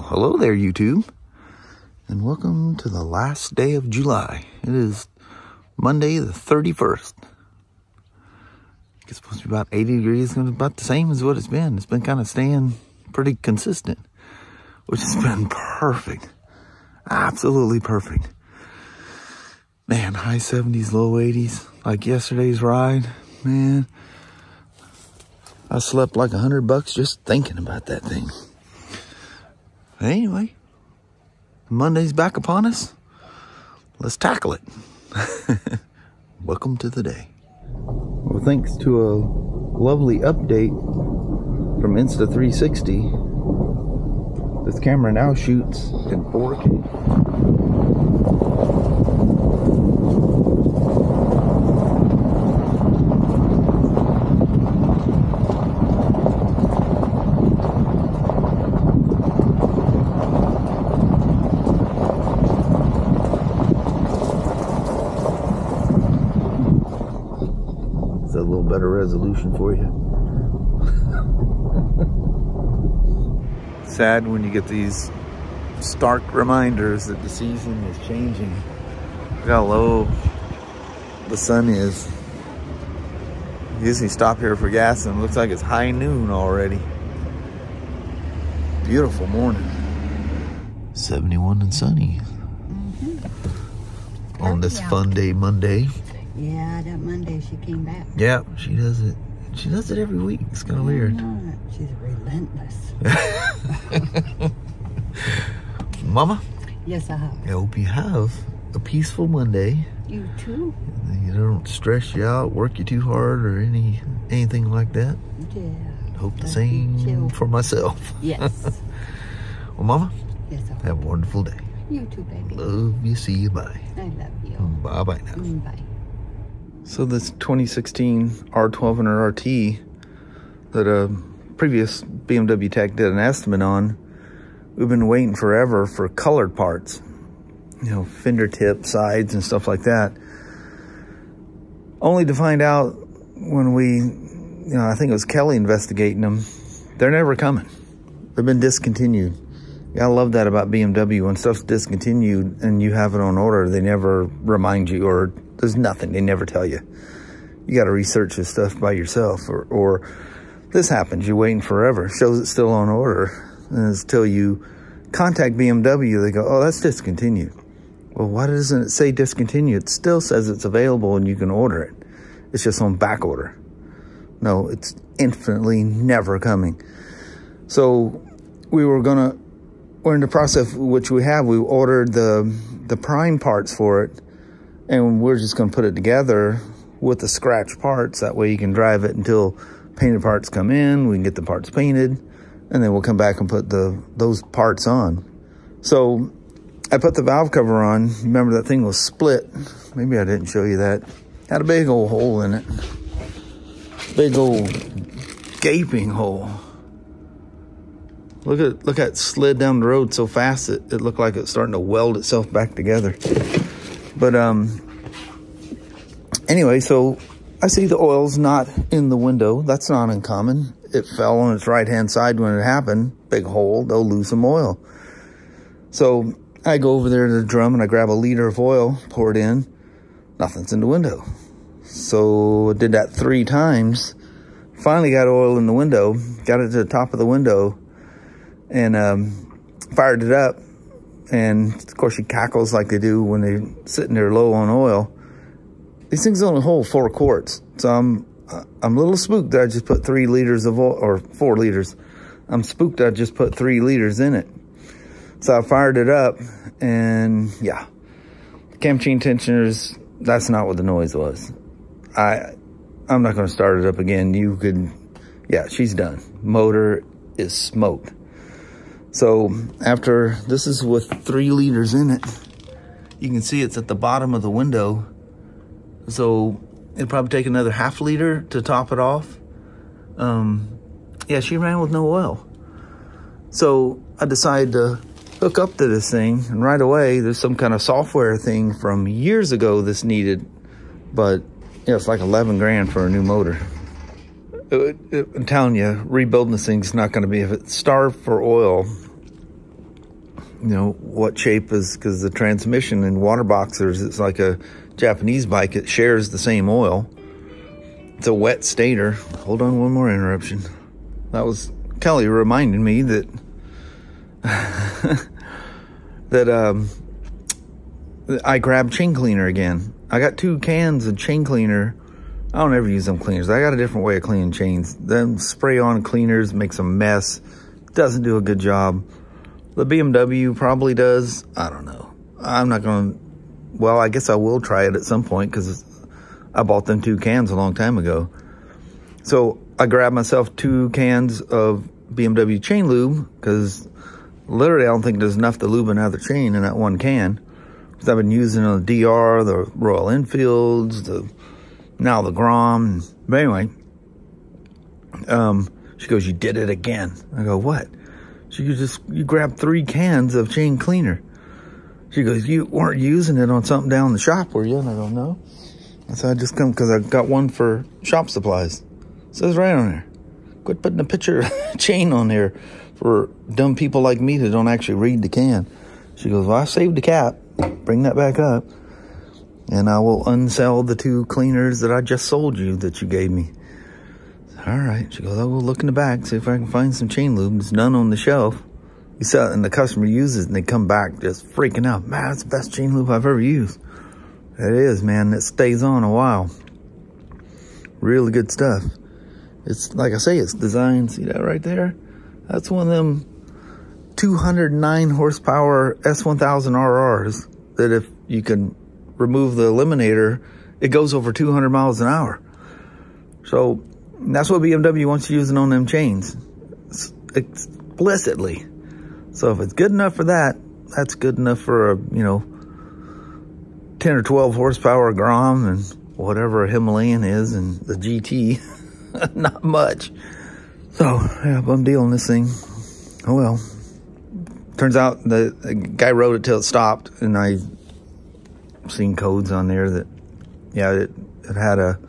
Hello there, YouTube, and welcome to the last day of July. It is Monday the 31st. It's supposed to be about 80 degrees, and about the same as what it's been. It's been kind of staying pretty consistent, which has been perfect. Absolutely perfect. Man, high 70s, low 80s, like yesterday's ride, man. I slept like $100 just thinking about that thing. Anyway, Monday's back upon us. Let's tackle it. Welcome to the day. Well, thanks to a lovely update from Insta360, this camera now shoots in 4K. A little better resolution for you. Sad when you get these stark reminders that the season is changing. Look how low the sun is. Usually stop here for gas and it looks like it's high noon already. Beautiful morning. 71 and sunny. On this fun day Monday. Yeah, that Monday she came back. Yeah, she does it. She does it every week. It's kind of weird. She's relentless. Mama? Yes, I have. I hope you have a peaceful Monday. You too? You don't stress you out, work you too hard, or anything like that. Yeah. Hope the same for myself. Yes. Well, Mama? Yes, I have a wonderful day. You too, baby. Love you. See you. Bye. I love you. Bye-bye now. Bye. So this 2016 R12RT that a previous BMW tech did an estimate on, we've been waiting forever for colored parts. You know, fender tip, sides, and stuff like that. Only to find out when I think it was Kelly investigating them, they're never coming. They've been discontinued. You gotta love that about BMW. When stuff's discontinued and you have it on order, they never remind you, or there's nothing. They never tell you. You got to research this stuff by yourself. Or this happens. You're waiting forever. Shows it's still on order. And until you contact BMW, they go, oh, that's discontinued. Well, why doesn't it say discontinued? It still says it's available and you can order it. It's just on back order. No, it's infinitely never coming. So we're in the process, which we ordered the prime parts for it. And we're just going to put it together with the scratch parts. That way you can drive it until painted parts come in. We can get the parts painted. And then we'll come back and put those parts on. So I put the valve cover on. Remember that thing was split. Maybe I didn't show you that. Had a big old hole in it. Big old gaping hole. Look at it slid down the road so fast it looked like it's starting to weld itself back together. But anyway, so I see the oil's not in the window. That's not uncommon. It fell on its right-hand side when it happened. Big hole, they'll lose some oil. So I go over there to the drum and I grab a liter of oil, pour it in. Nothing's in the window. So I did that 3 times. Finally got oil in the window, got it to the top of the window, and fired it up. And of course she cackles like they do when they're sitting there low on oil. These things only hold 4 quarts. So I'm a little spooked that I just put 3 liters of oil, or 4 liters. I'm spooked that I just put 3 liters in it. So I fired it up, and yeah. Cam chain tensioners, that's not what the noise was. I'm not going to start it up again. Yeah, she's done. Motor is smoked. So after, this is with 3 liters in it, you can see it's at the bottom of the window. So it'll probably take another ½ liter to top it off. Yeah, she ran with no oil. So I decided to hook up to this thing, and right away there's some kind of software thing from years ago that's needed, but yeah, it's like 11 grand for a new motor. I'm telling you, rebuilding this thing's not going to be, if it's starved for oil, you know, what shape is, because the transmission in water boxers, it's like a Japanese bike. It shares the same oil. It's a wet stator. Hold on, one more interruption. That was Kelly reminding me that that I grabbed chain cleaner again. I got 2 cans of chain cleaner. I don't ever use them cleaners. I got a different way of cleaning chains. Them spray-on cleaners makes a mess. Doesn't do a good job. The BMW probably does. I don't know. I'm not going to... Well, I guess I will try it at some point because I bought them 2 cans a long time ago. So I grabbed myself 2 cans of BMW chain lube because literally I don't think there's enough to lube another chain in that 1 can. Because I've been using the DR, the Royal Enfields, now the Grom. But anyway, she goes, "You did it again." I go, "What?" She goes, you grabbed 3 cans of chain cleaner." She goes, "You weren't using it on something down the shop, were you?" And I go, "No." I said, "I just come because I got one for shop supplies." It says right on there. Quit putting a picture chain on there for dumb people like me that don't actually read the can. She goes, "Well, I saved the cap. Bring that back up, and I will unsell the 2 cleaners that I just sold you that you gave me." All right. She goes, "I will look in the back, see if I can find some chain lube. There's none on the shelf." You sell it, and the customer uses it, and they come back just freaking out. "Man, that's the best chain lube I've ever used." It is, man. It stays on a while. Really good stuff. It's, like I say, it's designed, see that right there? That's one of them 209 horsepower S1000 RRs that if you can remove the eliminator, it goes over 200 miles an hour. So that's what BMW wants you using on them chains, explicitly. So if it's good enough for that, that's good enough for a, you know, 10 or 12 horsepower Grom and whatever a Himalayan is and the GT. Not much. So, yeah, bum deal on this thing. Oh well. Turns out the guy wrote it till it stopped, and I seen codes on there that, yeah, it had a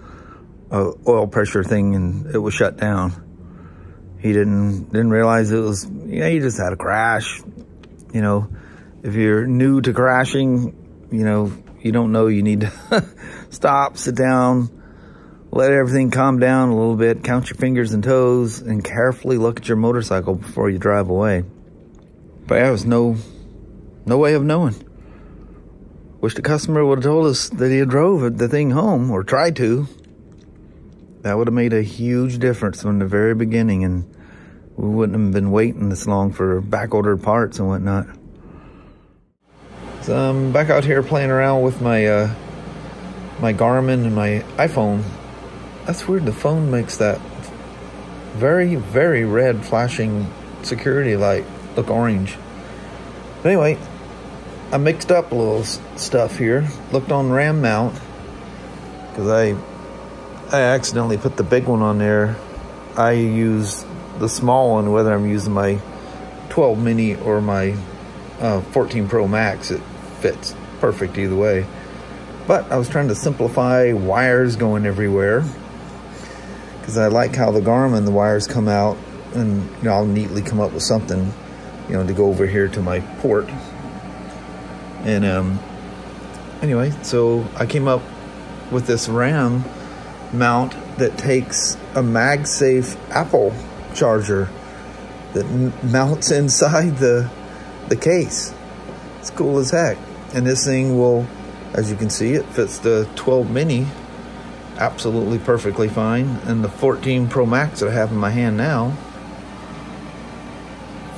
oil pressure thing, and it was shut down. He didn't realize it was, yeah, he just had a crash. You know, if you're new to crashing, you know, you don't know, you need to stop, sit down, let everything calm down a little bit, count your fingers and toes, and carefully look at your motorcycle before you drive away. But yeah, there was no way of knowing. Wish the customer would have told us that he had drove the thing home, or tried to. That would have made a huge difference from the very beginning, and we wouldn't have been waiting this long for back-ordered parts and whatnot. So I'm back out here playing around with my my Garmin and my iPhone. That's weird, the phone makes that very, very red flashing security light look orange. But anyway, I mixed up a little stuff here. Looked on RAM mount, because I accidentally put the big one on there. I use the small one, whether I'm using my 12 mini or my 14 Pro Max. It fits perfect either way. But I was trying to simplify wires going everywhere, because I like how the Garmin, the wires come out, and you know, I'll neatly come up with something, you know, to go over here to my port. And anyway, so I came up with this RAM mount that takes a MagSafe Apple charger that mounts inside the case. It's cool as heck. And this thing will, as you can see, it fits the 12 mini absolutely perfectly fine, and the 14 Pro Max that I have in my hand now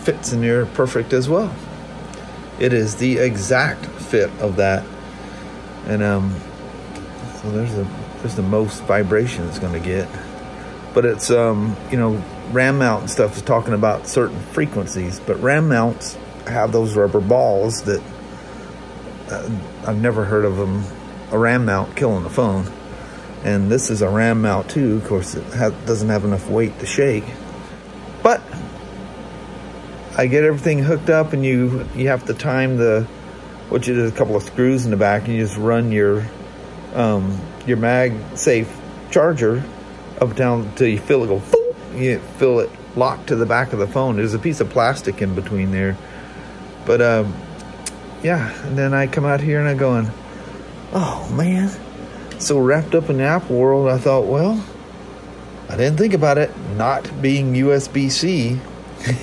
fits in there perfect as well. It is the exact fit of that. And so there's the most vibration it's going to get. But it's you know, RAM mount and stuff is talking about certain frequencies, but RAM mounts have those rubber balls that I've never heard of them, a RAM mount killing the phone. And this is a RAM mount too. Of course, it doesn't have enough weight to shake. But I get everything hooked up, and you have to time what you did, a couple of screws in the back, and you just run your MagSafe charger up and down until you feel it go, boom, you feel it locked to the back of the phone. There's a piece of plastic in between there But yeah, and then I come out here and I'm going, oh man, so wrapped up in the Apple world. I thought, well, I didn't think about it not being USB-C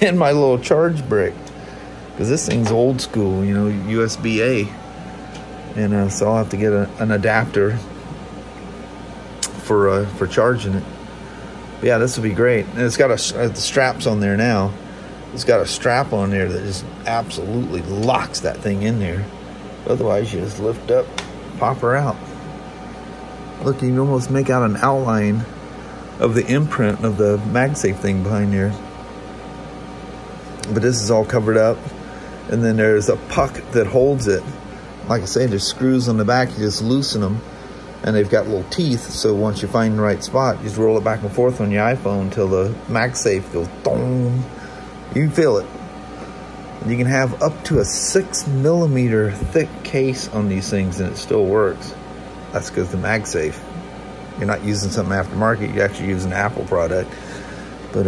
in my little charge brick, because this thing's old school, you know, USB-A, and so I'll have to get an adapter for charging it. But yeah, this will be great. And it's got the straps on there now. It's got a strap on there that just absolutely locks that thing in there. Otherwise, you just lift up, pop her out. Look, you can almost make out an outline of the imprint of the MagSafe thing behind there. But this is all covered up. And then there's a puck that holds it. Like I say, there's screws on the back. You just loosen them. And they've got little teeth. So once you find the right spot, you just roll it back and forth on your iPhone until the MagSafe goes dong. You can feel it. You can have up to a 6mm thick case on these things and it still works. That's because the MagSafe. You're not using something aftermarket, you're actually using an Apple product. But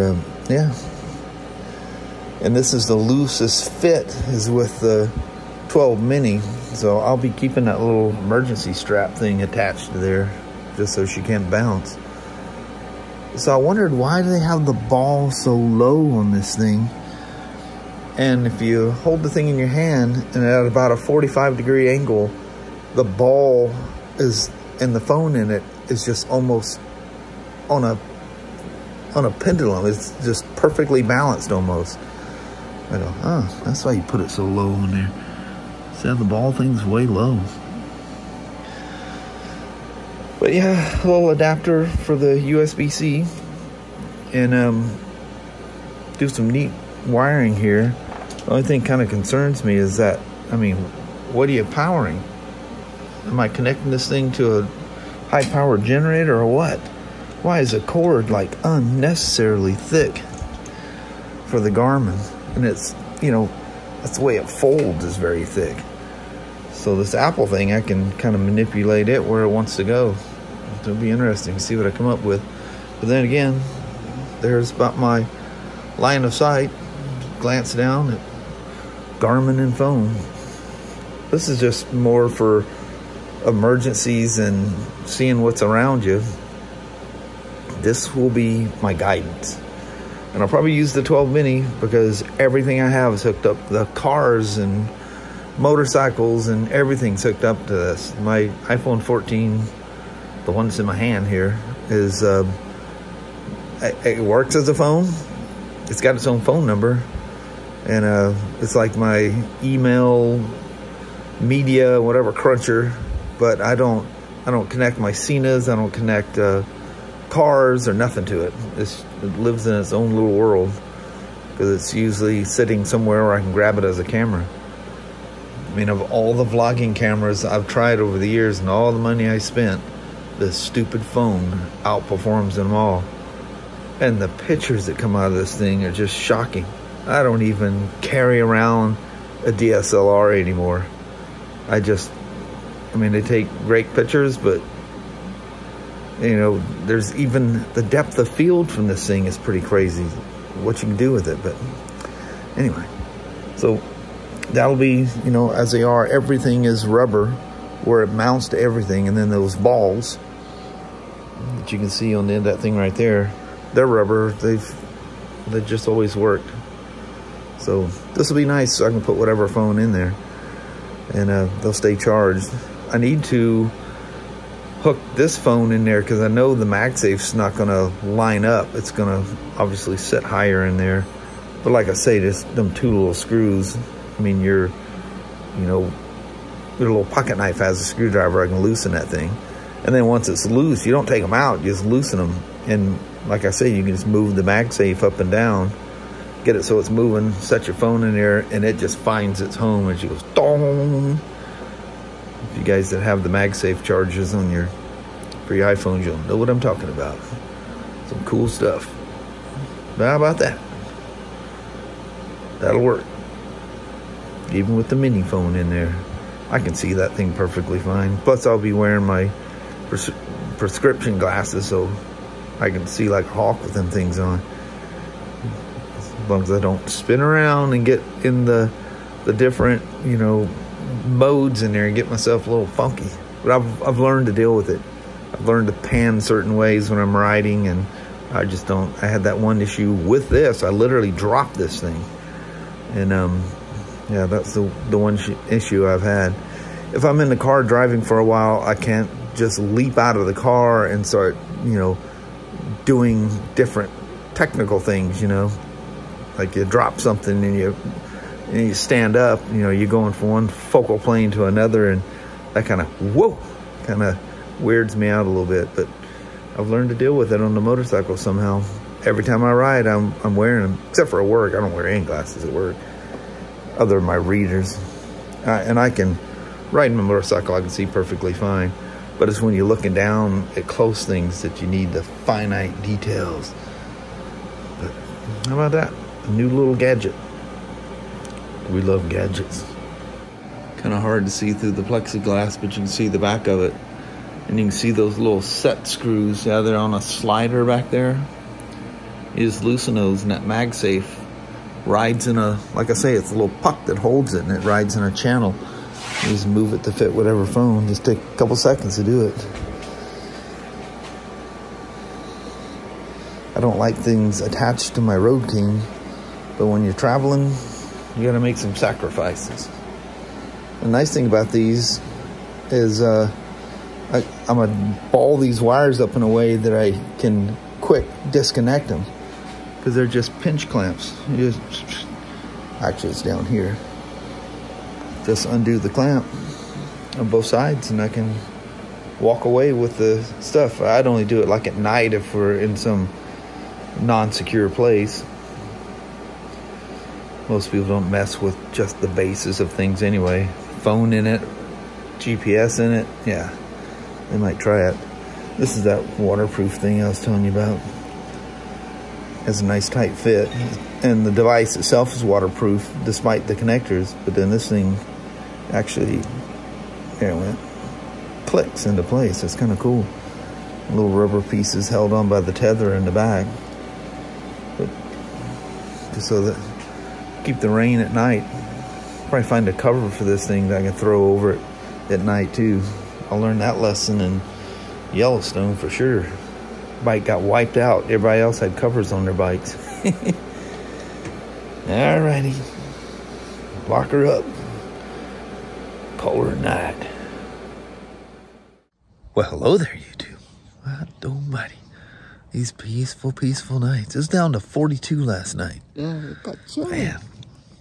yeah. And this is the loosest fit, is with the 12 mini. So I'll be keeping that little emergency strap thing attached to there just so she can't bounce. So I wondered, why do they have the ball so low on this thing? And if you hold the thing in your hand and at about a 45-degree angle, the ball is, and the phone in it is just almost on a pendulum. It's just perfectly balanced almost. I go, oh, that's why you put it so low on there. See how the ball thing's way low. But yeah, a little adapter for the USB-C, and do some neat wiring here. The only thing kind of concerns me is that, I mean, what are you powering? Am I connecting this thing to a high-powered generator or what? Why is the cord like unnecessarily thick for the Garmin? And it's, you know, that's the way it folds, is very thick. So this Apple thing, I can kind of manipulate it where it wants to go. It'll be interesting to see what I come up with. But then again, there's about my line of sight. Glance down at Garmin and phone. This is just more for emergencies and seeing what's around you. This will be my guidance. And I'll probably use the 12 mini because everything I have is hooked up. The cars and motorcycles and everything's hooked up to this. My iPhone 14, the one that's in my hand here, is it works as a phone. It's got its own phone number, and it's like my email, media, whatever cruncher. But I don't connect my Cenas. I don't connect cars or nothing to it. It lives in its own little world because it's usually sitting somewhere where I can grab it as a camera. I mean, of all the vlogging cameras I've tried over the years and all the money I spent, this stupid phone outperforms them all. And the pictures that come out of this thing are just shocking. I don't even carry around a DSLR anymore. I mean, they take great pictures, but, you know, there's even the depth of field from this thing is pretty crazy, what you can do with it. But anyway, so that'll be, you know, as they are, everything is rubber where it mounts to everything. And then those balls that you can see on the end of that thing right there, they're rubber. They've just always worked. So this will be nice, so I can put whatever phone in there and they'll stay charged. I need to hook this phone in there because I know the MagSafe's not going to line up. It's going to obviously sit higher in there. But like I say, just them two little screws. I mean, your little pocket knife has a screwdriver. I can loosen that thing. And then once it's loose, you don't take them out, you just loosen them. And like I say, you can just move the MagSafe up and down, get it so it's moving, set your phone in there, and it just finds its home and she goes, dong. If you guys that have the MagSafe chargers on for your iPhones, you'll know what I'm talking about. Some cool stuff. But how about that? That'll work. Even with the mini phone in there, I can see that thing perfectly fine. Plus, I'll be wearing my prescription glasses, so I can see like a hawk with them things on. As long as I don't spin around and get in the the different, you know, modes in there and get myself a little funky. But I've learned to deal with it. I've learned to pan certain ways when I'm riding, and I just don't. I had that one issue with this. I literally dropped this thing, and yeah, that's the one issue I've had. If I'm in the car driving for a while, I can't just leap out of the car and start, you know, doing different technical things, you know, like you drop something and you stand up, you know, you're going from one focal plane to another, and that kind of, whoa, kind of weirds me out a little bit. But I've learned to deal with it on the motorcycle somehow. Every time I ride, I'm wearing them, except for at work. I don't wear any glasses at work, other than my readers. And I can ride my motorcycle, I can see perfectly fine. But it's when you're looking down at close things that you need the finite details. But how about that? A new little gadget. We love gadgets. Kind of hard to see through the plexiglass, but you can see the back of it. And you can see those little set screws. Yeah, they're on a slider back there. You just loosen those, and that MagSafe rides in a, like I say, it's a little puck that holds it, and it rides in a channel. You just move it to fit whatever phone. Just take a couple seconds to do it. I don't like things attached to my Road King, but when you're traveling, you gotta make some sacrifices. The nice thing about these is I'm gonna ball these wires up in a way that I can quick disconnect them, because they're just pinch clamps. You just, actually it's down here. Just undo the clamp on both sides, and I can walk away with the stuff. I'd only do it like at night if we're in some non-secure place. Most people don't mess with just the basis of things anyway. Phone in it, GPS in it, yeah, they might try it. This is that waterproof thing I was telling you about. Has a nice tight fit, and the device itself is waterproof despite the connectors, but then this thing actually, there it went, clicks into place. It's kind of cool. Little rubber pieces held on by the tether in the back, but just so that keep the rain at night. Probably find a cover for this thing that I can throw over it at night too. I learned that lesson in Yellowstone for sure. Bike got wiped out. Everybody else had covers on their bikes. Alrighty, lock her up. Call her a night. Well, hello there, YouTube. Almighty. These peaceful nights. It was down to 42 last night. Yeah, it got chilly. Man.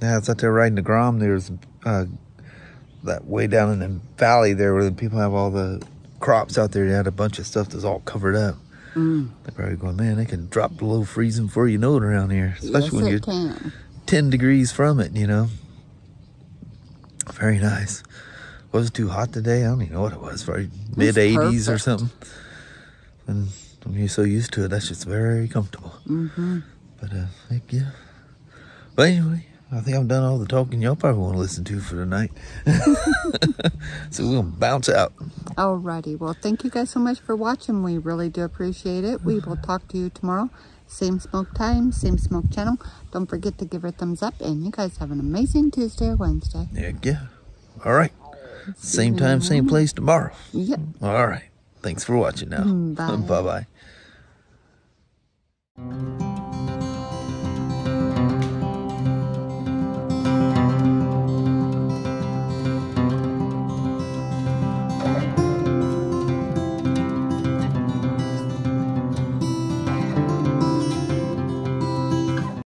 Yeah, I was out there riding the Grom. There's that way down in the valley there where the people have all the crops out there. They had a bunch of stuff that's all covered up. They're probably going, man, they can drop below freezing before you know it around here. Especially when you're 10 degrees from it, you know. Very nice. Wasn't too hot today. I don't even know what it was. Probably mid-80s or something. And I'm so used to it. That's just very comfortable. But heck yeah. But anyway, I think I've done all the talking y'all probably want to listen to for tonight. So we'll bounce out. Alrighty. Well, thank you guys so much for watching. We really do appreciate it. We will talk to you tomorrow. Same smoke time, same smoke channel. Don't forget to give her a thumbs up. And you guys have an amazing Tuesday or Wednesday. Heck yeah. All right. Same time, same place tomorrow. Yep. All right. Thanks for watching now. Bye. Bye-bye.